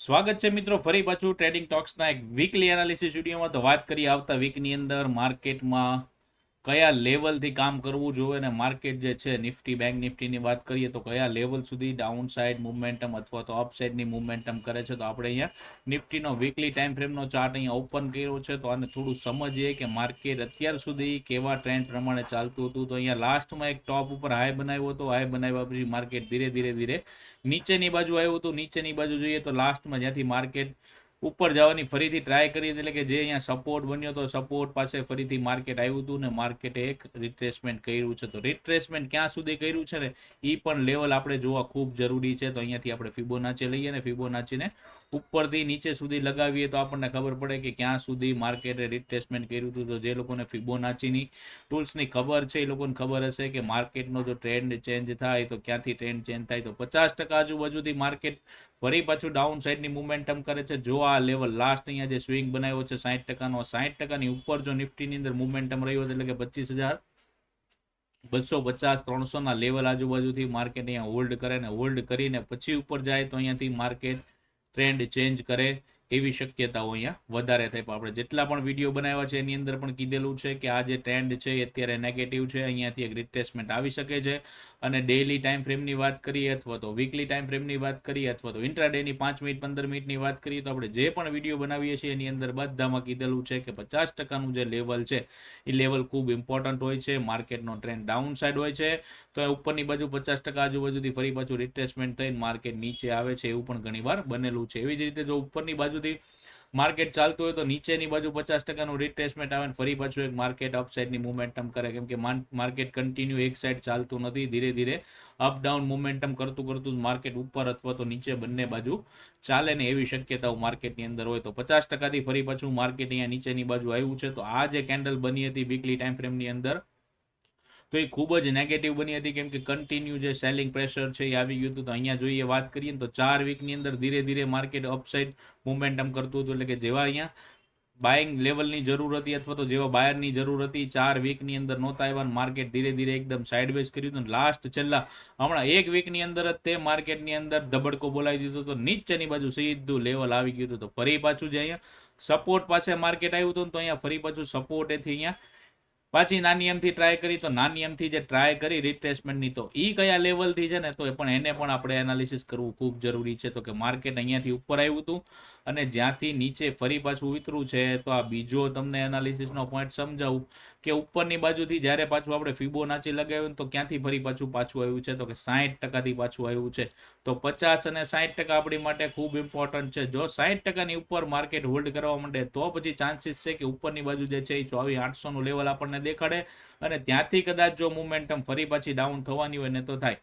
સ્વાગત છે મિત્રો ફરી પાછું ટ્રેડિંગ ટોક્સના એક વીકલી એનાલિસિસ વિડીયોમાં. તો વાત કરીએ આવતા વીકની અંદર માર્કેટમાં કયા લેવલથી કામ કરવું જોઈએ અને માર્કેટ જે છે નિફ્ટી બેંક નિફ્ટીની વાત કરીએ તો કયા લેવલ સુધી ડાઉન સાઇડ મુવમેન્ટમ અથવા તો અપ સાઇડની મુવમેન્ટમ કરે છે. તો આપણે અહીંયા નિફ્ટીનો વીકલી ટાઈમ ફ્રેમનો ચાર્ટ અહીંયા ઓપન કર્યો છે. તો આને થોડું સમજીએ કે માર્કેટ અત્યાર સુધી કેવા ટ્રેન્ડ પ્રમાણે ચાલતું હતું. તો અહીંયા લાસ્ટમાં એક ટોપ ઉપર હાઈ બનાવ્યો હતો. હાઈ બનાવ્યા પછી માર્કેટ ધીરે ધીરે ધીરે નીચેની બાજુ આવ્યું હતું. નીચેની બાજુ જોઈએ તો લાસ્ટમાં જ્યાંથી માર્કેટ ઉપર જવાની ફરીથી ટ્રાય કરી, એટલે કે જે અહીંયા સપોર્ટ બન્યો તો સપોર્ટ પાસે ફરીથી માર્કેટ આવ્યું હતું ને માર્કેટે એક રિટ્રેસમેન્ટ કર્યું છે. તો રિટ્રેસમેન્ટ ક્યાં સુધી કર્યું છે ને એ પણ લેવલ આપણે જોવા ખૂબ જરૂરી છે. તો અહીંયાથી આપણે ફિબોનાચી લઈએ ને ફિબોનાચીને ઉપરથી નીચે સુધી લગાવીએ તો આપણને ખબર પડે કે ક્યાં સુધી માર્કેટે રિટ્રેસમેન્ટ કર્યું હતું. તો જે લોકોને ફિબોનાચીની ટૂલ્સની ખબર છે એ લોકોને ખબર હશે કે માર્કેટનો જો ટ્રેન્ડ ચેન્જ થાય તો ક્યાંથી ટ્રેન્ડ ચેન્જ થાય. તો 50% આજુબાજુથી માર્કેટ ફરી પાછું ડાઉન સાઇડની મુવમેન્ટમ કરે છે. જો આ લેવલ લાસ્ટ અહીંયા જે સ્વિંગ બનાવ્યો છે 60%નો, 60%ની ઉપર જો નિફ્ટીની અંદર મુવમેન્ટમ રહ્યો એટલે કે 25,250-300 લેવલ આજુબાજુથી માર્કેટ અહીંયા હોલ્ડ કરે ને હોલ્ડ કરીને પછી ઉપર જાય તો અહીંયાથી માર્કેટ ટ્રેન્ડ ચેન્જ કરે એવી શક્યતાઓ અહીંયા વધારે થાય. પણ આપણે જેટલા પણ વિડીયો બનાવ્યા છે એની અંદર પણ કીધેલું છે કે આ જે ટ્રેન્ડ છે એ અત્યારે નેગેટિવ છે. અહીંયાથી એક રિટ્રેસમેન્ટ આવી શકે છે. અને ડેઇલી ટાઈમ ફ્રેમની વાત કરીએ અથવા તો વીકલી ટાઈમ ફ્રેમની વાત કરીએ અથવા તો ઇન્ટ્રાડેની 5 મિનિટ 15 મિનિટની વાત કરીએ તો આપણે જે પણ વિડીયો બનાવીએ છીએ એની અંદર બધામાં કીધેલું છે કે 50%નું જે લેવલ છે એ લેવલ ખૂબ ઇમ્પોર્ટન્ટ હોય છે. માર્કેટનો ટ્રેન્ડ ડાઉન સાઇડ હોય છે તો એ ઉપરની બાજુ 50% આજુબાજુથી ફરી પાછું રિટ્રેસમેન્ટ થઈને માર્કેટ નીચે આવે છે એવું પણ ઘણીવાર બનેલું છે. એવી જ રીતે જો ઉપરની બાજુથી માર્કેટ ચાલતું હોય તો નીચેની બાજુ 50%નું રિટ્રેસમેન્ટ આવે ને ફરી પાછું એક માર્કેટ અપસાઇડની મુવમેન્ટમ કરે, કેમ કે માર્કેટ કન્ટિન્યુ એક સાઈડ ચાલતું નથી. ધીરે ધીરે અપ ડાઉન મુવમેન્ટમ કરતું કરતું માર્કેટ ઉપર અથવા તો નીચે બંને બાજુ ચાલે ને એવી શક્યતાઓ માર્કેટની અંદર હોય. તો 50%થી ફરી પાછું માર્કેટ અહીંયા નીચેની બાજુ આવ્યું છે. તો આ જે કેન્ડલ બની હતી વીકલી ટાઈમ ફ્રેમની અંદર તો એ ખૂબ જ નેગેટિવ બની હતી, કેમ કે કન્ટિન્યુ જે સેલિંગ પ્રેશર છે એ આવી ગયું હતું. તો અહીંયા જોઈએ વાત કરીએ તો 4 વીકની અંદર ધીરે ધીરે માર્કેટ અપસાઇડ મુવમેન્ટમ કરતું હતું. એટલે કે જેવા અહીંયા બાઇંગ લેવલની જરૂર હતી અથવા તો જેવા બાયરની જરૂર હતી 4 વીકની અંદર નહોતા આવ્યા. માર્કેટ ધીરે ધીરે એકદમ સાઇડવેઝ કર્યું હતું. લાસ્ટ છેલ્લા હમણાં એક વીકની અંદર જ તે માર્કેટની અંદર ધબડકો બોલાવી દીધો તો નીચેની બાજુ સીધું લેવલ આવી ગયું હતું. તો ફરી પાછું જે અહીંયા સપોર્ટ પાસે માર્કેટ આવ્યું હતું તો અહીંયા ફરી પાછું સપોર્ટ એથી અહીંયા પાછી નાની એમથી ટ્રાય કરી. તો નાની એમથી જે ટ્રાય કરી રિટ્રેસમેન્ટની તો એ કયા લેવલથી છે ને તો એ પણ એને પણ આપણે એનાલિસિસ કરવું ખૂબ જરૂરી છે. તો કે માર્કેટ અહીંયાથી ઉપર આવ્યું હતું અને જ્યાંથી નીચે ફરી પાછું ઉતરું છે. તો આ બીજો તમને એનાલિસિસનો પોઈન્ટ સમજાવું કે ઉપરની બાજુથી જ્યારે પાછું આપણે ફિબોનાચી લગાવ્યું તો ક્યાંથી ફરી પાછું આવ્યું છે તો કે 60%થી પાછું આવ્યું છે. તો 50 અને 60% આપણી માટે ખૂબ ઇમ્પોર્ટન્ટ છે. જો 60%ની ઉપર માર્કેટ હોલ્ડ કરવા માંડે તો પછી ચાન્સીસ છે કે ઉપરની બાજુ જે છે એ 24,800નું લેવલ આપણને દેખાડે અને ત્યાંથી કદાચ જો મુવમેન્ટમ ફરી પાછી ડાઉન થવાની હોય ને તો થાય.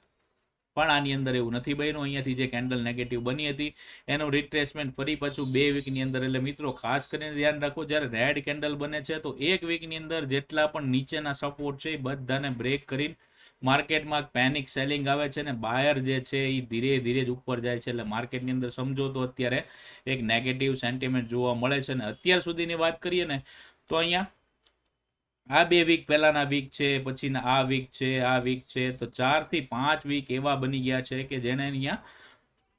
પણ આની અંદર એવું નથી બન્યું. અહીંયાથી જે કેન્ડલ નેગેટિવ બની હતી એનું રિટ્રેસમેન્ટ ફરી પાછું 2 વીકની અંદર. એટલે મિત્રો ખાસ કરીને ધ્યાન રાખો જ્યારે રેડ કેન્ડલ બને છે તો 1 વીકની અંદર જેટલા પણ નીચેના સપોર્ટ છે એ બધાને બ્રેક કરીને માર્કેટમાં પેનિક સેલિંગ આવે છે ને બાયર જે છે એ ધીરે ધીરે જ ઉપર જાય છે. એટલે માર્કેટની અંદર સમજો તો અત્યારે એક નેગેટિવ સેન્ટિમેન્ટ જોવા મળે છે. ને અત્યાર સુધીની વાત કરીએ ને તો અહીંયા આ 2 વીક પહેલાના વીક છે, પછીના આ વીક છે, આ વીક છે, તો 4 થી 5 વીક એવા બની ગયા છે કે જેને અહીંયા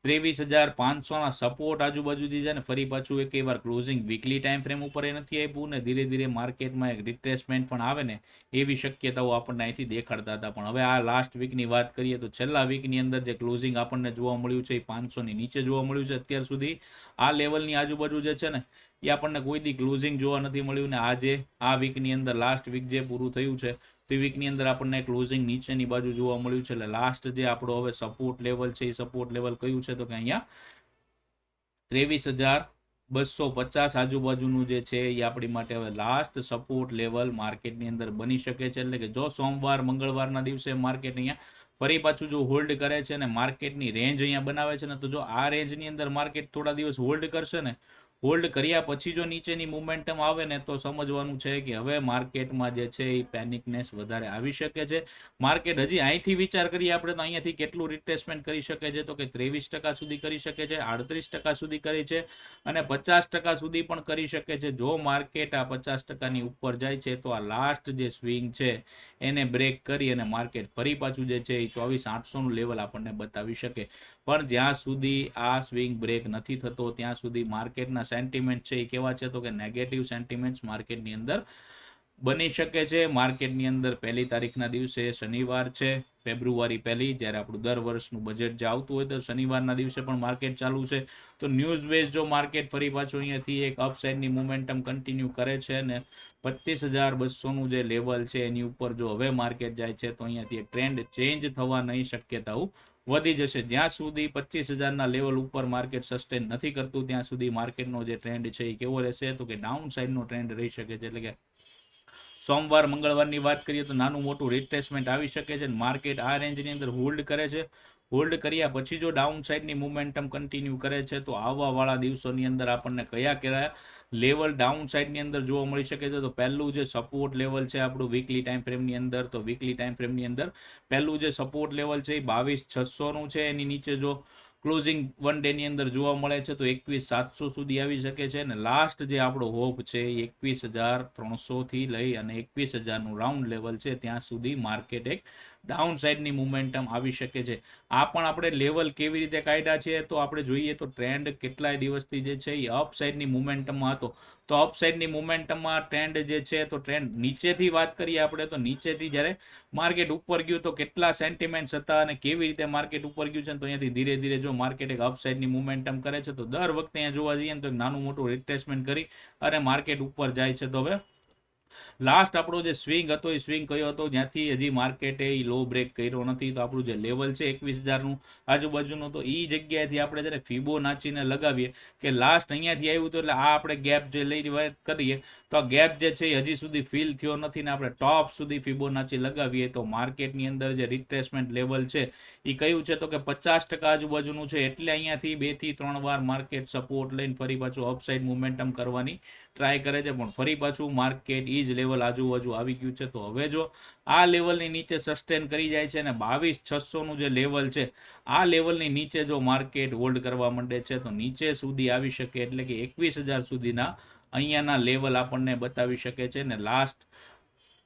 23,500ના સપોર્ટ આજુબાજુથી છે ને ફરી પાછું એક વાર ક્લોઝિંગ વીકલી ટાઈમ ફ્રેમ ઉપર એ નથી આપ્યું ને ધીરે ધીરે માર્કેટમાં એક રિટ્રેસમેન્ટ પણ આવે ને એવી શક્યતાઓ આપણને અહીંથી દેખાડતા હતા. પણ હવે આ લાસ્ટ વીકની વાત કરીએ તો છેલ્લા વીકની અંદર જે ક્લોઝિંગ આપણને જોવા મળ્યું છે એ 500ની નીચે જોવા મળ્યું છે. અત્યાર સુધી આ લેવલની આજુબાજુ જે છે ને એ આપણને કોઈ દી ક્લોઝિંગ જોવા નથી મળ્યું. ને આજે આ વીકની અંદર લાસ્ટ વીક જે પૂરું થયું છે તો એ વીકની અંદર આપણને ક્લોઝિંગ નીચેની બાજુ જોવા મળ્યું છે. એટલે લાસ્ટ જે આપણો હવે સપોર્ટ લેવલ છે એ સપોર્ટ લેવલ કયું છે તો કે અહીંયા 23,250 આજુબાજુનું જે છે એ આપણી માટે હવે લાસ્ટ સપોર્ટ લેવલ માર્કેટની અંદર બની શકે છે. એટલે કે જો સોમવાર મંગળવારના દિવસે માર્કેટ અહીંયા ફરી પાછું જો હોલ્ડ કરે છે ને માર્કેટની રેન્જ અહીંયા બનાવે છે ને તો જો આ રેન્જની અંદર માર્કેટ થોડા દિવસ હોલ્ડ કરશે ને હોલ્ડ કર્યા પછી જો નીચેની મુવમેન્ટમ આવે ને તો સમજવાનું છે કે હવે માર્કેટમાં જે છે એ પેનિકનેસ વધારે આવી શકે છે. માર્કેટ હજી અહીંથી વિચાર કરીએ આપણે તો અહીંયાથી કેટલું રિટ્રેસમેન્ટ કરી શકે છે તો કે 23% સુધી કરી શકે છે, 38% સુધી કરી છે અને 50% સુધી પણ કરી શકે છે. જો માર્કેટ આ 50%ની ઉપર જાય છે તો આ લાસ્ટ જે સ્વિંગ છે એને બ્રેક કરી અને માર્કેટ ફરી પાછું જે છે એ 24,800નું લેવલ આપણને બતાવી શકે. પણ જ્યાં સુધી આ સ્વિંગ બ્રેક નથી થતો ત્યાં સુધી માર્કેટના સેન્ટિમેન્ટ છે એ કેવા છે તો કે નેગેટિવ સેન્ટિમેન્ટ્સ માર્કેટની અંદર બની શકે છે. માર્કેટની અંદર 1 તારીખના દિવસે શનિવાર છે, ફેબ્રુઆરી 1, જ્યારે આપણું દર વર્ષનું બજેટ જે આવતું હોય તો શનિવારના દિવસે પણ માર્કેટ ચાલુ છે. તો ન્યૂઝ બેઝ જો માર્કેટ ફરી પાછું અહીંયાથી એક અપસાઇડની મોમેન્ટમ કન્ટિન્યુ કરે છે ને 25,200નું જે લેવલ છે એની ઉપર જો હવે માર્કેટ જાય છે તો અહીંયાથી એક ટ્રેન્ડ ચેન્જ થવા નહીં શક્યતાઓ વધી જશે. જ્યાં સુધી 25,000ના લેવલ ઉપર માર્કેટ સસ્ટેન નથી કરતું ત્યાં સુધી માર્કેટનો જે ટ્રેન્ડ છે એ કેવો રહેશે તો કે ડાઉન સાઇડનો ટ્રેન્ડ રહી શકે છે. એટલે કે સોમવાર મંગળવારની વાત કરીએ તો નાનું મોટું રિટ્રેસમેન્ટ આવી શકે છે. માર્કેટ આ રેન્જની અંદર હોલ્ડ કરે છે. હોલ્ડ કર્યા પછી જો ડાઉન સાઇડની મોમેન્ટમ કન્ટિન્યુ કરે છે તો આવવાવાળા દિવસોની અંદર આપણને કયા લેવલ ડાઉન સાઇડની અંદર જોવા મળી શકે છે. તો પહેલું જે સપોર્ટ લેવલ છે આપણું વીકલી ટાઈમ ફ્રેમની અંદર, તો વીકલી ટાઈમ ફ્રેમની અંદર પહેલું જે સપોર્ટ લેવલ છે એ 22,600નું છે. એની નીચે જો ક્લોઝિંગ 1 ડેની અંદર જોવા મળે છે તો 21,700 સુધી આવી શકે છે. અને લાસ્ટ જે આપણો હોપ છે એ 21,300 થી લઈ અને 21,000નું રાઉન્ડ લેવલ છે ત્યાં સુધી માર્કેટ એક ડાઉન સાઇડની મોમેન્ટમ આવી શકે છે. આ પણ આપણે લેવલ કેવી રીતે કાઢ્યા છે તો આપણે જોઈએ તો ટ્રેન્ડ કેટલાય દિવસથી જે છે એ અપ સાઇડની મોમેન્ટમમાં હતો. તો અપ સાઇડની મોમેન્ટમમાં ટ્રેન્ડ જે છે તો ટ્રેન્ડ નીચેથી વાત કરીએ આપણે તો નીચેથી જ્યારે માર્કેટ ઉપર ગયું તો કેટલા સેન્ટિમેન્ટ્સ હતા અને કેવી રીતે માર્કેટ ઉપર ગયું છે તો અહીંયાથી ધીરે ધીરે જો માર્કેટ એક અપ સાઇડની મોમેન્ટમ કરે છે તો દર વખતે અહીંયા જોવા જઈએ ને તો નાનું મોટું રિટ્રેસમેન્ટ કરી અને માર્કેટ ઉપર જાય છે. તો હવે લાસ્ટ આપણો જે સ્વિંગ હતો એ સ્વિંગ કયો હતો જ્યાંથી હજી માર્કેટે એ લો બ્રેક કર્યો નથી. તો આપણું જે લેવલ છે 21,000નું આજુબાજુનું તો એ જગ્યાએથી આપણે જ્યારે ફિબોનાચીને લગાવીએ કે લાસ્ટ અહીંયાથી આવ્યું હતું એટલે આ આપણે ગેપ જે લઈ વાત કરીએ તો આ ગેપ જે છે એ હજી સુધી ફિલ થયો નથી ને આપણે ટોપ સુધી ફિબોનાચી લગાવીએ તો માર્કેટની અંદર જે રિટ્રેસમેન્ટ લેવલ છે એ કયું છે તો કે 50% આજુબાજુનું છે. એટલે અહીંયાથી 2 થી 3 વાર માર્કેટ સપોર્ટ લઈને ફરી પાછું અપસાઇડ મોમેન્ટમ કરવાની ટ્રાય કરે છે પણ ફરી પાછું માર્કેટ ઈ જ લેવલ આજુબાજુ આવી ગયું છે. તો હવે જો આ લેવલની નીચે સસ્ટેન કરી જાય છે અને 22,600નું જે લેવલ છે આ લેવલની નીચે જો માર્કેટ હોલ્ડ કરવા માંડે છે તો નીચે સુધી આવી શકે એટલે કે 21,000 સુધીના અહીંયાના લેવલ આપણને બતાવી શકે છે. ને લાસ્ટ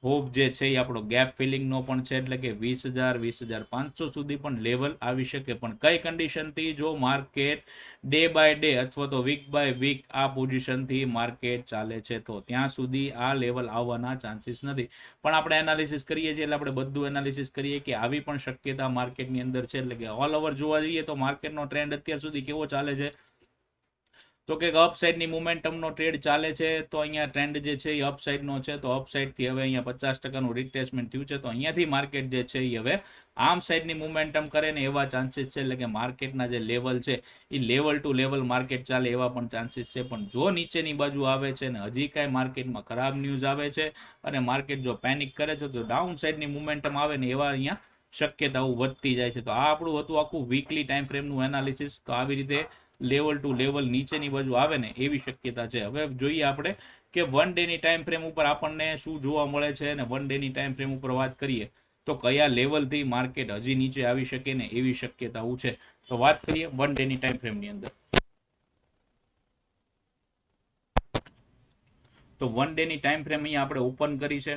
હોપ જે છે એ આપણો ગેપ ફિલિંગનો પણ છે એટલે કે 20,000 20,500 સુધી પણ લેવલ આવી શકે. પણ કઈ કન્ડિશનથી જો માર્કેટ ડે બાય ડે અથવા તો વીક બાય વીક આ પોઝિશનથી માર્કેટ ચાલે છે તો ત્યાં સુધી આ લેવલ આવવાના ચાન્સીસ નથી. પણ આપણે એનાલિસિસ કરીએ છીએ એટલે આપણે બધું એનાલિસિસ કરીએ કે આવી પણ શક્યતા માર્કેટની અંદર છે. એટલે કે ઓલ ઓવર જોવા જઈએ તો માર્કેટનો ટ્રેન્ડ અત્યાર સુધી કેવો ચાલે છે તો કે અપસાઇડની મોમેન્ટમનો ટ્રેડ ચાલે છે. તો અહીંયા ટ્રેન્ડ જે છે એ અપસાઇડનો છે તો અપસાઇડથી હવે અહીંયા 50%નું રિટ્રેસમેન્ટ થયું છે. તો અહીંયાથી માર્કેટ જે છે એ હવે આમ સાઇડની મોમેન્ટમ કરે ને એવા ચાન્સીસ છે. એટલે કે માર્કેટના જે લેવલ છે એ લેવલ ટુ લેવલ માર્કેટ ચાલે એવા પણ ચાન્સીસ છે. પણ જો નીચેની બાજુ આવે છે ને હજી કાંઈ માર્કેટમાં ખરાબ ન્યૂઝ આવે છે અને માર્કેટ જો પેનિક કરે છે તો ડાઉન સાઇડની મોમેન્ટમ આવે ને એવા અહીંયા શક્યતાઓ વધતી જાય છે. તો આ આપણું હતું આખું વીકલી ટાઈમ ફ્રેમનું એનાલિસિસ. તો આવી રીતે લેવલ ટુ લેવલ નીચેની બાજુ આવે ને એવી શક્યતા છે. હવે જોઈએ આપણે કે 1 ડેની ટાઈમ ફ્રેમ ઉપર આપણને શું જોવા મળે છે અને 1 ડેની ટાઈમ ફ્રેમ ઉપર વાત કરીએ તો કયા લેવલથી માર્કેટ હજી નીચે આવી શકે ને એવી શક્યતાઓ છે. તો વાત કરીએ 1 ડેની ટાઈમ ફ્રેમની અંદર તો 1 ડેની ટાઈમ ફ્રેમ અહીંયા આપણે ઓપન કરી છે.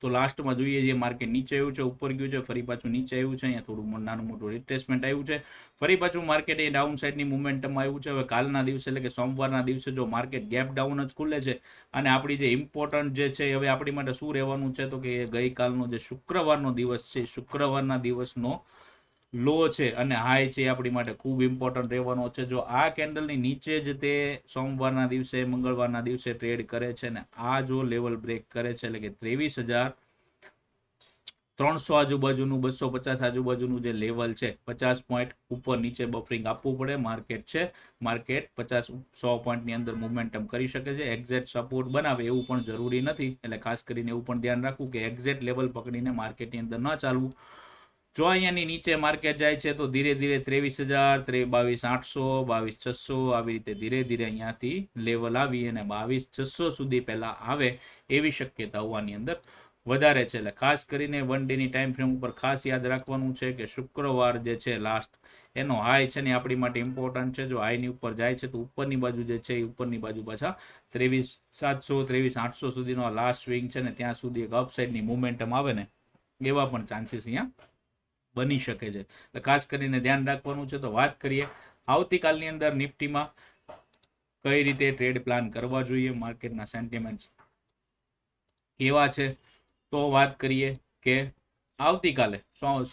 તો લાસ્ટમાં જોઈએ જે માર્કેટ નીચે આવ્યું છે ઉપર ગયું છે ફરી પાછું નીચે આવ્યું છે અહીંયા થોડું નાનું મોટું રિટ્રેસમેન્ટ આવ્યું છે. ફરી પાછું માર્કેટ એ ડાઉન સાઇડની મોમેન્ટમમાં આવ્યું છે. હવે કાલના દિવસે એટલે કે સોમવારના દિવસે જો માર્કેટ ગેપ ડાઉન જ ખુલે છે અને આપણી જે ઇમ્પોર્ટન્ટ જે છે હવે આપણી માટે શું રહેવાનું છે તો કે ગઈકાલનો જે શુક્રવારનો દિવસ છે શુક્રવારના દિવસનો લો છે અને હાઈ છે આપણી માટે ખૂબ ઇમ્પોર્ટન્ટ રહેવાનો છે. જો આ કેન્ડલની નીચે જ તે સોમવારના દિવસે મંગળવારના દિવસે ટ્રેડ કરે છે ને આ જો લેવલ બ્રેક કરે છે એટલે કે 23,300 આજુબાજુનું 250 આજુબાજુનું જે લેવલ છે 50 પોઈન્ટ ઉપર નીચે બફરિંગ આપવું પડે માર્કેટ છે. માર્કેટ 50-100 પોઈન્ટની અંદર મોમેન્ટમ કરી શકે છે. એક્ઝેક્ટ સપોર્ટ બનાવે એવું પણ જરૂરી નથી. એટલે ખાસ કરીને એવું પણ ધ્યાન રાખવું કે એક્ઝેક્ટ લેવલ પકડીને માર્કેટની અંદર ન ચાલવું. જો અહીંયાની નીચે માર્કેટ જાય છે તો ધીરે ધીરે 23,000 22,800 22,600 આવી રીતે ધીરે ધીરે અહીંયાથી લેવલ આવી અને 22,600 સુધી પહેલા આવે એવી શક્યતાઓ આની અંદર વધારે છે. એટલે ખાસ કરીને 1 ડેની ટાઈમ ફ્રેમ ઉપર ખાસ યાદ રાખવાનું છે કે શુક્રવાર જે છે લાસ્ટ એનો હાઈ છે ને આપણી માટે ઇમ્પોર્ટન્ટ છે. જો હાઈની ઉપર જાય છે તો ઉપરની બાજુ જે છે એ ઉપરની બાજુ પાછા 23,700 23,800 સુધીનો લાસ્ટ સ્વિંગ છે ને ત્યાં સુધી એક અપસાઇડની મોમેન્ટમ આવે ને એવા પણ ચાન્સીસ અહીંયા બની શકે છે. એટલે ખાસ કરીને ધ્યાન રાખવાનું છે. તો વાત કરીએ આવતીકાલની અંદર નિફ્ટીમાં કઈ રીતે ટ્રેડ પ્લાન કરવા જોઈએ, માર્કેટના સેન્ટિમેન્ટ્સ કેવા છે. તો વાત કરીએ કે આવતીકાલે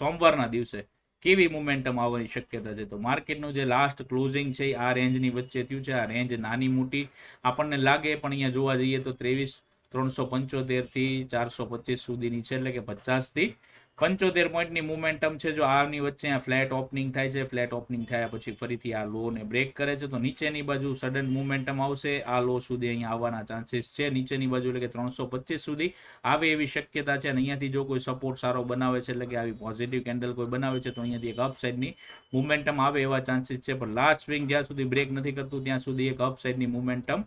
સોમવારના દિવસે કેવી મોમેન્ટમ આવવાની શક્યતા છે. તો માર્કેટનું જે લાસ્ટ ક્લોઝિંગ છે આ રેન્જની વચ્ચે થયું છે. આ રેન્જ નાની મોટી આપણને લાગે, પણ અહીંયા જોવા જઈએ તો 23,375 થી 425 સુધીની છે, એટલે કે 50 થી 75 પોઈન્ટની મોમેન્ટમ છે. જો આની વચ્ચે આ ફ્લેટ ઓપનિંગ થાય છે, ફ્લેટ ઓપનિંગ થયા પછી ફરીથી આ લો ને બ્રેક કરે છે, તો નીચેની બાજુ સડન મોમેન્ટમ આવશે. આ લો સુધી અહીંયા આવવાના ચાન્સીસ છે, નીચેની બાજુ એટલે કે 325 સુધી આવે એવી શક્યતા છે. અને અહીંયાથી જો કોઈ સપોર્ટ સારો બનાવે છે, એટલે કે આવી પોઝિટિવ કેન્ડલ કોઈ બનાવે છે, તો અહીંયાથી એક અપસાઇડની મોમેન્ટમ આવે એવા ચાન્સીસ છે. પણ લાસ્ટ સ્વિંગ જ્યાં સુધી બ્રેક નથી કરતું ત્યાં સુધી એક અપસાઇડની મોમેન્ટમ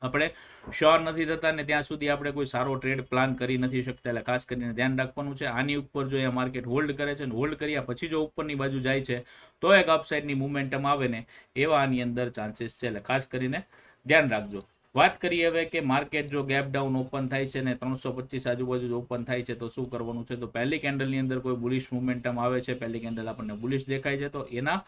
આપણે શ્યોર નથી થતા, ને ત્યાં સુધી આપણે કોઈ સારો ટ્રેડ પ્લાન કરી નથી શકતા. એટલે ખાસ કરીને ધ્યાન રાખવાનું છે. આની ઉપર જો અહીંયા માર્કેટ હોલ્ડ કરે છે, ને હોલ્ડ કર્યા પછી જો ઉપરની બાજુ જાય છે, તો એક અપસાઇડની મોમેન્ટમ આવે ને એવા આની અંદર ચાન્સીસ છે. એટલે ખાસ કરીને ધ્યાન રાખજો. વાત કરીએ હવે કે માર્કેટ જો ગેપ ડાઉન ઓપન થાય છે ને 325 આજુબાજુ ઓપન થાય છે, તો શું કરવાનું છે. તો પહેલી કેન્ડલની અંદર કોઈ બુલિશ મોમેન્ટમ આવે છે, પહેલી કેન્ડલ આપણને બુલિશ દેખાય છે, તો એના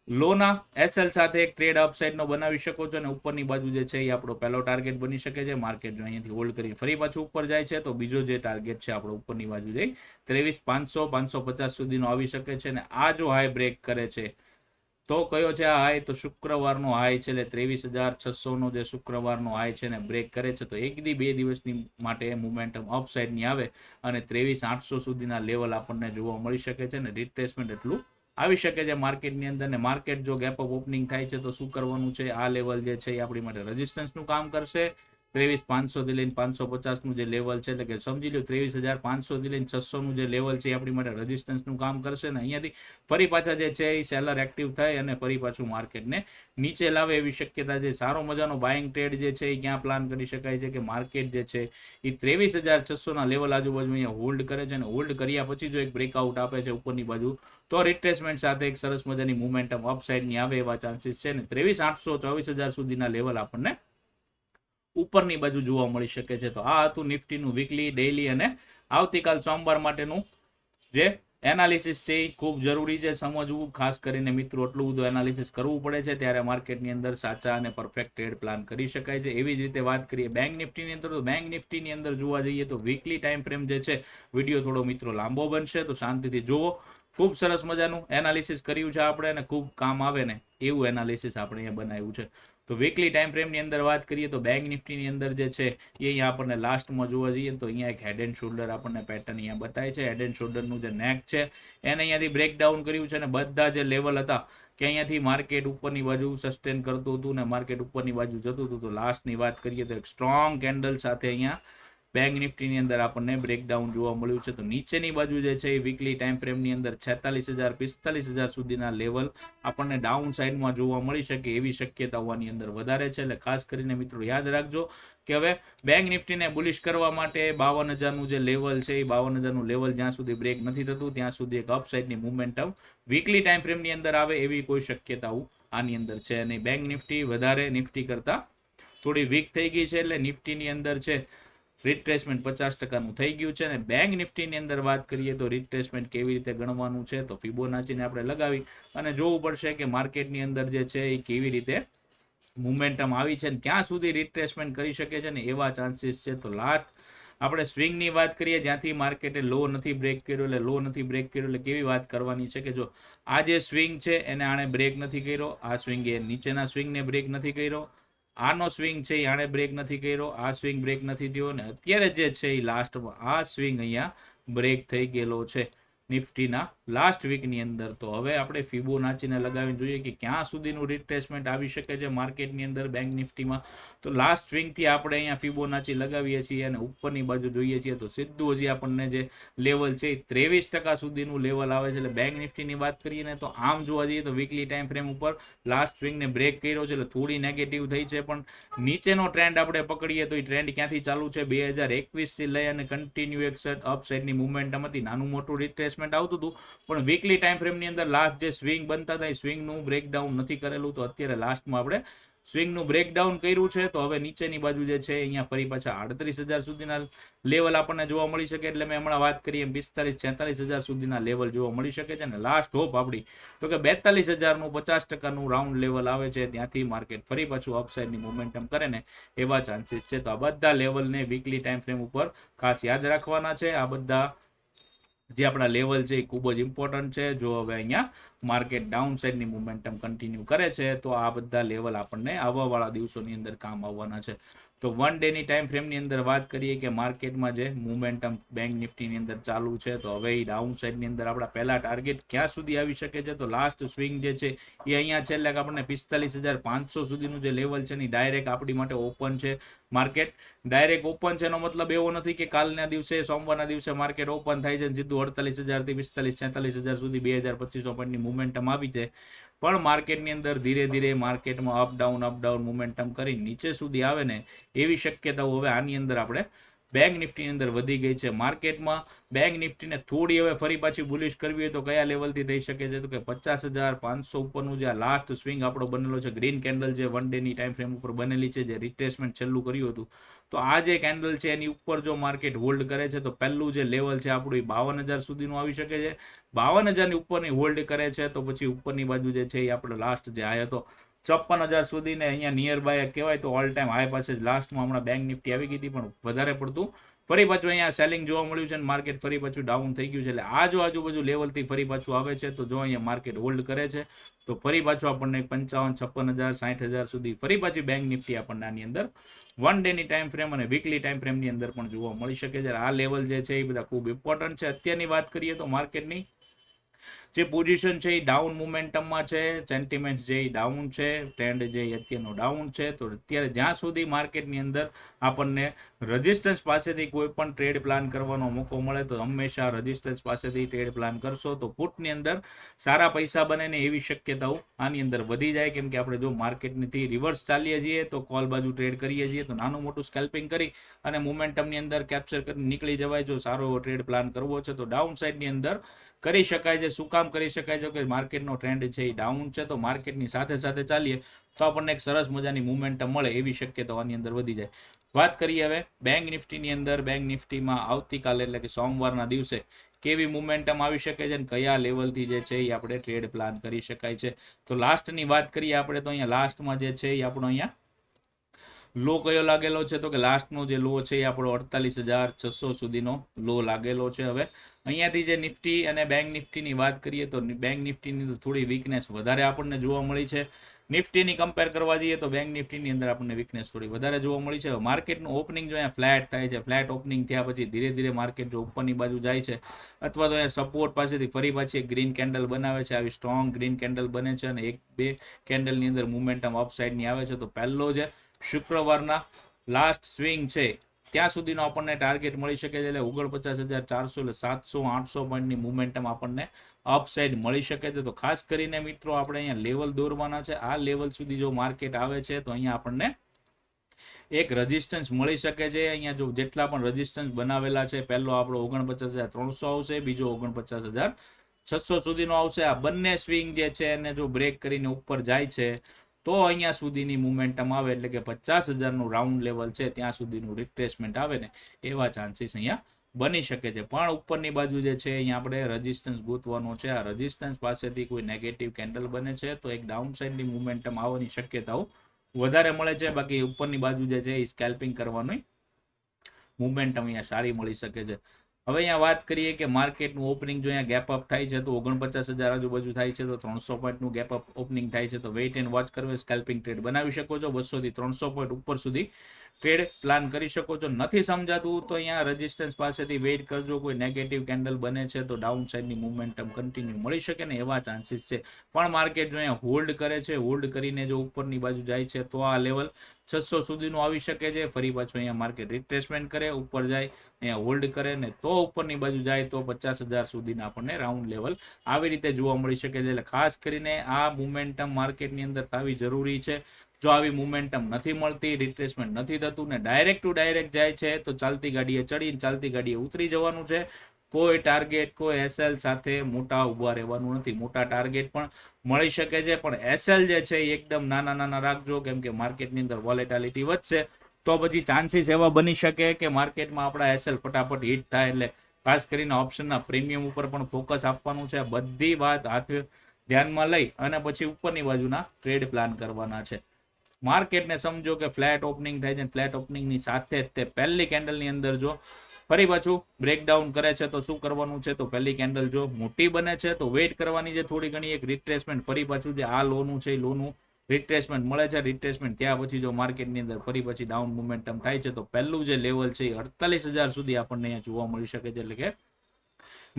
લોના એસએલ સાથે એક ટ્રેડ અપસાઇડ નો બનાવી શકો છો, અને ઉપરની બાજુ જે છે એ આપણો પહેલો ટાર્ગેટ બની શકે છે. માર્કેટ જો અહીંયાથી હોલ્ડ કરી ફરી પાછું ઉપર જાય છે, તો બીજો જે ટાર્ગેટ છે આપણો ઉપરની બાજુ જઈ 23,500 550 સુધીનો આવી શકે છે. અને આ જો હાઈ બ્રેક કરે છે, તો કયો છે આ હાઈ, તો શુક્રવારનો હાઈ છે, એટલે 23,600 નો જે શુક્રવારનો હાઈ છે ને બ્રેક કરે છે, તો એક દી 2 દિવસની માટે મોમેન્ટમ અપસાઇડની આવે અને 23,800 સુધીના લેવલ આપણને જોવા મળી શકે છે. ને રિટ્રેસમેન્ટ એટલું આવી શકે છે માર્કેટની અંદર. ને માર્કેટ જો ગેપ અપ ઓપનિંગ થાય છે, તો શું કરવાનું છે, આ લેવલ જે છે એ આપણી માટે રેઝિસ્ટન્સનું કામ કરશે. 23,500 થી લઈને 550 નું જે લેવલ છે, એટલે કે સમજી લો 23,500 થી લઈને 600 નું જે લેવલ છે એ આપણી માટે રેઝિસ્ટન્સનું કામ કરશે. ને અહીંયાથી ફરી પાછા જે છે એ સેલર એક્ટિવ થાય અને ફરી પાછું માર્કેટને નીચે લાવે એવી શક્યતા છે. સારો મજાનો બાઇંગ ટ્રેડ જે છે એ ક્યાં પ્લાન કરી શકાય છે કે માર્કેટ જે છે એ 23,600 ના લેવલ આજુબાજુ અહીંયા હોલ્ડ કરે છે, અને હોલ્ડ કર્યા પછી જો એક બ્રેકઆઉટ આપે છે ઉપરની બાજુ, તો રિટ્રેસમેન્ટ સાથે એક સરસ મજાની મોમેન્ટમ અપસાઇડની આવે એવા ચાન્સીસ છે. ને 23,800 24,000 સુધીના લેવલ આપણને ઉપરની બાજુ જોવા મળી શકે છે. તો આ હતું નિફ્ટીનું વીકલી, ડેઇલી અને આવતીકાલ સોમવાર માટેનું જે એનાલિસિસ છે એ ખૂબ જરૂરી છે સમજવું. ખાસ કરીને મિત્રો એટલું બધું એનાલિસિસ કરવું પડે છે ત્યારે માર્કેટની અંદર સાચા અને પરફેક્ટ ટ્રેડ પ્લાન કરી શકાય છે. એવી જ રીતે વાત કરીએ બેંક નિફ્ટીની અંદર, તો બેંક નિફ્ટીની અંદર જોવા જઈએ તો વીકલી ટાઈમ ફ્રેમ જે છે, વિડીયો થોડો મિત્રો લાંબો બનશે, તો શાંતિથી જુઓ. ખૂબ સરસ મજાનું એનાલિસિસ કર્યું છે આપણે, અને ખૂબ કામ આવે ને એવું એનાલિસિસ આપણે અહીંયા બનાવ્યું છે. તો વીકલી ટાઈમ ફ્રેમની અંદર વાત કરીએ તો બેંક નિફ્ટીની અંદર જે છે એ અહીંયા આપણને લાસ્ટમાં જોવા જઈએ તો અહીંયા એક હેડ એન્ડ શોલ્ડર આપણને પેટર્ન અહીંયા બતાવે છે. હેડ એન્ડ શોલ્ડરનું જે નેક છે એને અહીંયાથી બ્રેકડાઉન કર્યું છે, અને બધા જે લેવલ હતા કે અહીંયાથી માર્કેટ ઉપરની બાજુ સસ્ટેન કરતું હતું ને માર્કેટ ઉપરની બાજુ જતું હતું. તો લાસ્ટની વાત કરીએ તો એક સ્ટ્રોંગ કેન્ડલ સાથે અહીંયા બેંક નિફ્ટીની અંદર આપણને બ્રેકડાઉન જોવા મળ્યું છે. તો નીચેની બાજુ જે છે એ વીકલી ટાઈમ ફ્રેમની અંદર 46,000 45,000 સુધીના લેવલ આપણને ડાઉન સાઈડમાં જોવા મળી શકે એવી શક્યતાઓની અંદર વધારે છે. એટલે ખાસ કરીને મિત્રો યાદ રાખજો કે હવે બેંક નિફ્ટીને બુલિશ કરવા માટે 52,000નું જે લેવલ છે એ 52,000નું લેવલ જ્યાં સુધી બ્રેક નથી થતું ત્યાં સુધી એક અપસાઇડની મોમેન્ટમ વીકલી ટાઈમ ફ્રેમની અંદર આવે એવી કોઈ શક્યતાઓ આની અંદર છે. અને બેંક નિફ્ટી વધારે નિફ્ટી કરતા થોડી વીક થઈ ગઈ છે, એટલે નિફ્ટીની અંદર છે રિટ્રેસમેન્ટ 50%નું થઈ ગયું છે. અને બેંક નિફ્ટીની અંદર વાત કરીએ તો રિટ્રેસમેન્ટ કેવી રીતે ગણવાનું છે, તો ફિબોનાચીને આપણે લગાવી અને જોવું પડશે કે માર્કેટની અંદર જે છે એ કેવી રીતે મોમેન્ટમ આવી છે, ક્યાં સુધી રિટ્રેસમેન્ટ કરી શકે છે ને એવા ચાન્સીસ છે. તો લાસ્ટ આપણે સ્વિંગની વાત કરીએ જ્યાંથી માર્કેટે લો નથી બ્રેક કર્યો, એટલે લો નથી બ્રેક કર્યો એટલે કેવી વાત કરવાની છે કે જો આ જે સ્વિંગ છે એને આણે બ્રેક નથી કર્યો, આ સ્વિંગ એ નીચેના સ્વિંગને બ્રેક નથી કર્યો, આનો સ્વિંગ છે એ આણે બ્રેક નથી કર્યો, આ સ્વિંગ બ્રેક નથી થયો, ને અત્યારે જે છે એ લાસ્ટમાં આ સ્વિંગ અહીંયા બ્રેક થઈ ગયેલો છે નિફ્ટીના લાસ્ટ વીકની અંદર. તો હવે આપણે ફિબોનાચીને લગાવીને જોઈએ કે ક્યાં સુધીનું રિટ્રેસમેન્ટ આવી શકે છે માર્કેટની અંદર બેંક નિફ્ટીમાં. તો લાસ્ટ સ્વિંગથી આપણે અહીંયા ફિબોનાચી લગાવીએ છીએ અને ઉપરની બાજુ જોઈએ છીએ તો સીધું હજી આપણને જે લેવલ છે એ 23% સુધીનું લેવલ આવે છે. એટલે બેંક નિફ્ટીની વાત કરીએ ને તો આમ જોવા જઈએ તો વીકલી ટાઈમ ફ્રેમ ઉપર લાસ્ટ સ્વિંગને બ્રેક કર્યો છે, એટલે થોડી નેગેટિવ થઈ છે, પણ નીચેનો ટ્રેન્ડ આપણે પકડીએ તો એ ટ્રેન્ડ ક્યાંથી ચાલુ છે 2021 થી લઈ અને કન્ટિન્યુ એક અપસાઇડની મુવમેન્ટમ હતી, નાનું મોટું રિટ્રેસમેન્ટ આવતું હતું, પણ વીકલી ટાઈમ ફ્રેમની અંદર લાસ્ટ જે સ્વિંગ બનતા હતા એ સ્વિંગનું બ્રેકડાઉન નથી કરેલું. તો અત્યારે લાસ્ટમાં આપણે સ્વિંગનું બ્રેકડાઉન કર્યું છે. તો હવે નીચેની બાજુ જે છે અહીંયા ફરી પાછા 38,000 સુધીના લેવલ આપણને જોવા મળી શકે. એટલે મેં હમણાં વાત કરી એમ 45-46,000 સુધીના લેવલ જોવા મળી શકે છે. અને લાસ્ટ હોપ આપણી તો કે 42,000નું 50%નું રાઉન્ડ લેવલ આવે છે. ત્યાંથી માર્કેટ ફરી પાછું અપસાઇડની મોમેન્ટમ કરે ને એવા ચાન્સીસ છે. તો આ બધા લેવલને વીકલી ટાઈમ ફ્રેમ ઉપર ખાસ યાદ રાખવાના છે. આ બધા જે આપણા લેવલ છે એ ખૂબ જ ઇમ્પોર્ટન્ટ છે. જો હવે અહીંયા માર્કેટ ડાઉન સાઈડની મોમેન્ટમ કન્ટિન્યુ કરે છે તો આ બધા લેવલ આપણને આવવાવાળા દિવસોની અંદર કામ આવવાના છે. તો 1 ડેની ટાઈમ ફ્રેમની અંદર વાત કરીએ કે માર્કેટમાં જે મોમેન્ટમ બેંક નિફ્ટીની અંદર ચાલુ છે તો હવે એ ડાઉન સાઈડની અંદર આપણા પહેલા ટાર્ગેટ ક્યાં સુધી આવી શકે છે. તો લાસ્ટ સ્વિંગ જે છે એ અહીંયા છે. એટલે કે આપણને 45,500 સુધીનું જે લેવલ છે ને ડાયરેક્ટ આપણી માટે ઓપન છે. માર્કેટ ડાયરેક્ટ ઓપન છે એનો મતલબ એવો નથી કે કાલના દિવસે સોમવારના દિવસે માર્કેટ ઓપન થાય છે સીધું 48,000 થી 45,000-46,000 સુધી 2,250 પોઈન્ટની મોમેન્ટમ આવી છે. પણ માર્કેટની અંદર ધીરે ધીરે માર્કેટમાં અપ ડાઉન મોમેન્ટમ કરી નીચે સુધી આવે ને એવી શક્યતાઓ હવે આની અંદર આપણે બેંક નિફ્ટીની અંદર વધી ગઈ છે. માર્કેટમાં બેંક નિફ્ટીને થોડી હવે ફરી પાછી બુલિશ કરવી હોય તો કયા લેવલથી થઈ શકે છે. તો કે 50,500 ઉપરનું જે લાસ્ટ સ્વિંગ આપણો બનેલો છે ગ્રીન કેન્ડલ જે 1 ડેની ટાઈમ ફ્રેમ ઉપર બનેલી છે જે રિટ્રેસમેન્ટ છેલ્લું કર્યું હતું. તો આ જે કેન્ડલ છે એની ઉપર જો માર્કેટ હોલ્ડ કરે છે તો પહેલું જે લેવલ છે આપણું એ 52,000 સુધીનું આવી શકે છે. 52,000ની ઉપરની હોલ્ડ કરે છે તો પછી ઉપરની બાજુ જે છે એ આપણો લાસ્ટ જે હાઈ હતો 54,000 સુધી ને અહીંયા નિયર બાય કહેવાય તો ઓલ ટાઈમ હાઈ પાસે લાસ્ટમાં હમણાં બેંક નિફ્ટી આવી ગઈ હતી પણ વધારે પડતું ફરી પાછું અહીંયા સેલિંગ જોવા મળ્યું છે અને માર્કેટ ફરી પાછું ડાઉન થઈ ગયું છે. એટલે આ જો આજુબાજુ લેવલથી ફરી પાછું આવે છે તો જો અહીંયા માર્કેટ હોલ્ડ કરે છે તો ફરી પાછું આપણને 55,000, 56,000, 60,000 સુધી ફરી પાછી બેંક નિફ્ટી આપણને આની અંદર 1 ડેની ટાઈમ ફ્રેમ અને વીકલી ટાઈમ ફ્રેમની અંદર પણ જોવા મળી શકે છે. આ લેવલ જે છે એ બધા ખૂબ ઇમ્પોર્ટન્ટ છે. અત્યારની વાત કરીએ તો માર્કેટની જે પોઝિશન છે એ ડાઉન મોમેન્ટમમાં છે. સેન્ટિમેન્ટ જે ડાઉન છે, ટ્રેન્ડ જે અત્યારનો ડાઉન છે. તો અત્યારે જ્યાં સુધી માર્કેટની અંદર આપણને રેઝિસ્ટન્સ પાસેથી કોઈ પણ ટ્રેડ પ્લાન કરવાનો મોકો મળે તો હંમેશા રેઝિસ્ટન્સ પાસેથી ટ્રેડ પ્લાન કરશો તો પુટની અંદર સારા પૈસા બને ને એવી શક્યતાઓ આની અંદર વધી જાય. કેમ કે આપણે જો માર્કેટથી રિવર્સ ચાલીએ છીએ તો કોલ બાજુ ટ્રેડ કરીએ છીએ તો નાનું મોટું સ્કેલ્પિંગ કરી અને મોમેન્ટમની અંદર કેપ્ચર કરી નીકળી જવાય. જો સારો એવો ટ્રેડ પ્લાન કરવો છે તો ડાઉન સાઈડની અંદર કરી શકાય છે. શું કામ કરી શકાય છે કે માર્કેટનો ટ્રેન્ડ છે એ ડાઉન છે તો માર્કેટની સાથે સાથે ચાલીએ તો આપણને એક સરસ મજાની મોમેન્ટમ મળે એવી શક્યતાઓ આની અંદર વધી જાય. વાત કરીએ હવે બેંક નિફ્ટીની અંદર. બેંક નિફ્ટીમાં આવતીકાલે એટલે કે સોમવારના દિવસે કેવી મોમેન્ટમ આવી શકે છે અને કયા લેવલથી જે છે એ આપણે ટ્રેડ પ્લાન કરી શકાય છે. તો લાસ્ટની વાત કરીએ આપણે તો અહીંયા લાસ્ટમાં જે છે એ આપણો અહીંયા લો કયો લાગેલો છે તો કે લાસ્ટનો જે લો છે એ આપણો 48,600 સુધીનો લો લાગેલો છે. હવે અહીંયાથી જે નિફ્ટી અને બેંક નિફ્ટીની વાત કરીએ તો બેંક નિફ્ટીની થોડી વીકનેસ વધારે આપણને જોવા મળી છે. નિફ્ટીની કમ્પેર કરવા જઈએ તો બેંક નિફ્ટીની અંદર આપણને વીકનેસ થોડી વધારે જોવા મળી છે. માર્કેટનું ઓપનિંગ જો અહીંયા ફ્લેટ થાય છે, ફ્લેટ ઓપનિંગ થયા પછી ધીરે ધીરે માર્કેટ જો ઉપરની બાજુ જાય છે અથવા તો અહીંયા સપોર્ટ પાસેથી ફરી પાછી એક ગ્રીન કેન્ડલ બનાવે છે, આવી સ્ટ્રોંગ ગ્રીન કેન્ડલ બને છે અને એક બે કેન્ડલની અંદર મોમેન્ટમ અપસાઇડની આવે છે. તો પહેલો જે શુક્રવારના લાસ્ટ સ્વિંગ છે ત્યાં સુધીનો આપણને ટાર્ગેટ મળી શકે છે. એટલે 49,400 એટલે 700-800 પોઈન્ટની મોમેન્ટમ આપણને અપસાઇડ મળી શકે છે. તો ખાસ કરીને મિત્રો આપણે અહીંયા લેવલ દોરવાના છે. આ લેવલ સુધી જો માર્કેટ આવે છે તો અહીંયા આપણને એક રેઝિસ્ટન્સ મળી શકે છે. અહીંયા જો જેટલા પણ રેઝિસ્ટન્સ બનાવેલા છે પહેલો આપણો 49,300 આવશે, બીજો 49,600 સુધીનો આવશે. આ બંને સ્વિંગ જે છે એને જો બ્રેક કરીને ઉપર જાય છે તો અહીંયા સુધીની મોમેન્ટમ આવે એટલે કે 50,000નું રાઉન્ડ લેવલ છે ત્યાં સુધીનું રિટ્રેસમેન્ટ આવે ને એવા ચાન્સીસ અહીંયા બની શકે છે. પણ ઉપરની બાજુ જે છે અહીંયા આપણે રેઝિસ્ટન્સ ગોતવાનો છે. આ રેઝિસ્ટન્સ પાસેથી કોઈ નેગેટિવ કેન્ડલ બને છે તો એક ડાઉન સાઈડની મોમેન્ટમ આવવાની શક્યતાઓ વધારે મળે છે. બાકી ઉપરની બાજુ જે છે એ સ્કેલ્પિંગ કરવાની મોમેન્ટમ અહીંયા સારી મળી શકે છે. હવે અહીંયા વાત કરીએ કે માર્કેટનું ઓપનિંગ જો અહીંયા ગેપ અપ થાય છે તો 49,000 આજુબાજુ થાય છે તો 300 પોઈન્ટનું ગેપ અપ ઓપનિંગ થાય છે તો weight and watch Karve સ્કેલ્પિંગ trade બનાવી શકો છો. 200 થી 300 પોઈન્ટ ઉપર સુધી ટ્રેડ પ્લાન કરી શકો છો. નથી સમજાતું તો અહીંયા રેઝિસ્ટન્સ પાસેથી વેઇટ કરજો. કોઈ નેગેટિવ કેન્ડલ બને છે તો ડાઉન સાઈડની મોમેન્ટમ કન્ટિન્યુ મળી શકે ને એવા ચાન્સીસ છે. પણ માર્કેટ જો અહીંયા હોલ્ડ કરે છે, હોલ્ડ કરીને જો ઉપરની બાજુ જાય છે તો આ લેવલ 600 સુધીનું આવી શકે છે. ફરી પાછું અહીંયા માર્કેટ રિટ્રેસમેન્ટ કરે, ઉપર જાય, અહીંયા હોલ્ડ કરે ને તો ઉપરની બાજુ જાય તો 50,000 સુધીના આપણને રાઉન્ડ લેવલ આવી રીતે જોવા મળી શકે છે. એટલે ખાસ કરીને આ મોમેન્ટમ માર્કેટની અંદર આવી જરૂરી છે. જો આવી મોમેન્ટમ નથી મળતી, રિટ્રેસમેન્ટ નથી થતું ને ડાયરેક્ટ ટુ ડાયરેક્ટ જાય છે તો ચાલતી ગાડીએ ચડીને ચાલતી ગાડીએ ઉતરી જવાનું છે. કોઈ ટાર્ગેટ કોઈ એસએલ સાથે મોટા ઊભા રહેવાનું નથી. મોટા ટાર્ગેટ પણ મળી શકે છે, પણ એસએલ જે છે એ એકદમ નાના નાના રાખજો, કેમ કે માર્કેટની અંદર વોલેટાલિટી વધશે તો પછી ચાન્સીસ એવા બની શકે કે માર્કેટમાં આપણા એસએલ ફટાફટ હિટ થાય. એટલે ખાસ કરીને ઓપ્શનના પ્રીમિયમ ઉપર પણ ફોકસ આપવાનું છે. બધી વાત હાથ ધ્યાનમાં લઈ અને પછી ઉપરની બાજુના ટ્રેડ પ્લાન કરવાના છે. માર્કેટને સમજો કે ફ્લેટ ઓપનિંગ થાય છે, ફ્લેટ ઓપનિંગની સાથે જ તે પહેલી કેન્ડલની અંદર જો ફરી પાછું બ્રેકડાઉન કરે છે તો શું કરવાનું છે, તો પહેલી કેન્ડલ જો મોટી બને છે તો વેઇટ કરવાની છે થોડી ઘણી, એક રિટ્રેસમેન્ટ ફરી પાછું જે આ લોનું છે એ લોનું રિટ્રેસમેન્ટ મળે છે. રિટ્રેસમેન્ટ ત્યાં પછી જો માર્કેટની અંદર ફરી પછી ડાઉન મોમેન્ટમ થાય છે તો પહેલું જે લેવલ છે એ 48,000 સુધી આપણને અહીંયા જોવા મળી શકે છે. એટલે કે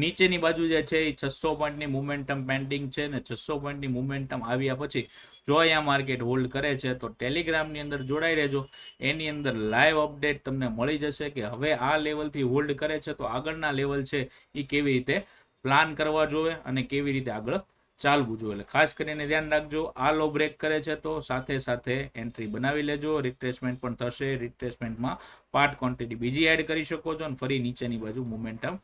નીચેની બાજુ જે છે એ 600 પોઈન્ટની મોમેન્ટમ પેન્ડિંગ છે, ને 600 પોઈન્ટની મોમેન્ટમ આવ્યા પછી જો અહીંયા માર્કેટ હોલ્ડ કરે છે તો ટેલિગ્રામની અંદર જોડાઈ રહેજો. એની અંદર લાઈવ અપડેટ તમને મળી જશે કે હવે આ લેવલથી હોલ્ડ કરે છે તો આગળના લેવલ છે એ કેવી રીતે પ્લાન કરવા જોઈએ અને કેવી રીતે આગળ ચાલવું જોઈએ. એટલે ખાસ કરીને ધ્યાન રાખજો, આ લો બ્રેક કરે છે તો સાથે સાથે એન્ટ્રી બનાવી લેજો. રિટ્રેસમેન્ટ પણ થશે, રિટ્રેસમેન્ટમાં પાર્ટ ક્વોન્ટિટી બીજી એડ કરી શકો છો અને ફરી નીચેની બાજુ મોમેન્ટમ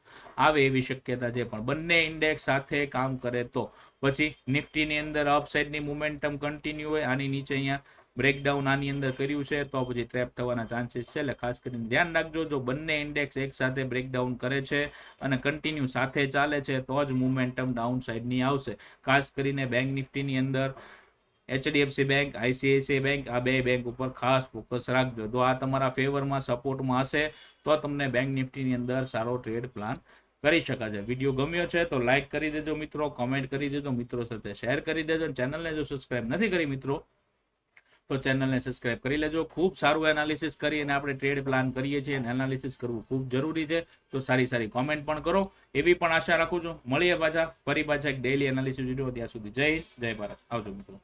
આવે એવી શક્યતા છે. પણ બંને ઇન્ડેક્સ સાથે કામ કરે તો પછી નિફ્ટીની અંદર અપસાઇડની મોમેન્ટમ કન્ટિન્યુ હોય, આની નીચે અહીંયા બ્રેકડાઉન આની અંદર કર્યું છે તો પછી ટ્રેપ થવાના ચાન્સીસ છે. એટલે ખાસ કરીને ધ્યાન રાખજો, જો બંને ઇન્ડેક્સ એક સાથે બ્રેકડાઉન કરે છે અને કન્ટિન્યુ સાથે ચાલે છે તો જ મોમેન્ટમ ડાઉન સાઇડની આવશે. ખાસ કરીને બેંક નિફ્ટીની અંદર HDFC બેંક, ICICI બેંક, આ બે બેંક ઉપર ખાસ ફોકસ રાખજો. જો આ તમારા ફેવરમાં સપોર્ટમાં હશે તો તમને બેંક નિફ્ટીની અંદર સારો ટ્રેડ પ્લાન કરી શકાશે. વિડીયો ગમ્યો છે તો લાઈક કરી દેજો મિત્રો, કોમેન્ટ કરી દેજો, મિત્રો સાથે શેર કરી દેજો. ચેનલને જો સબસ્ક્રાઇબ નથી કરી મિત્રો તો ચેનલને સબસ્ક્રાઇબ કરી લેજો. ખૂબ સારું એનાલિસિસ કરી અને આપણે ટ્રેડ પ્લાન કરીએ છીએ અને એનાલિસિસ કરવું ખૂબ જરૂરી છે. તો સારી સારી કોમેન્ટ પણ કરો એવી પણ આશા રાખું છું. મળીએ પાછા એક ડેઇલી એનાલિસિસ વિડીયો. ત્યાં સુધી જય હિન્દ, જય ભારત. આવજો મિત્રો.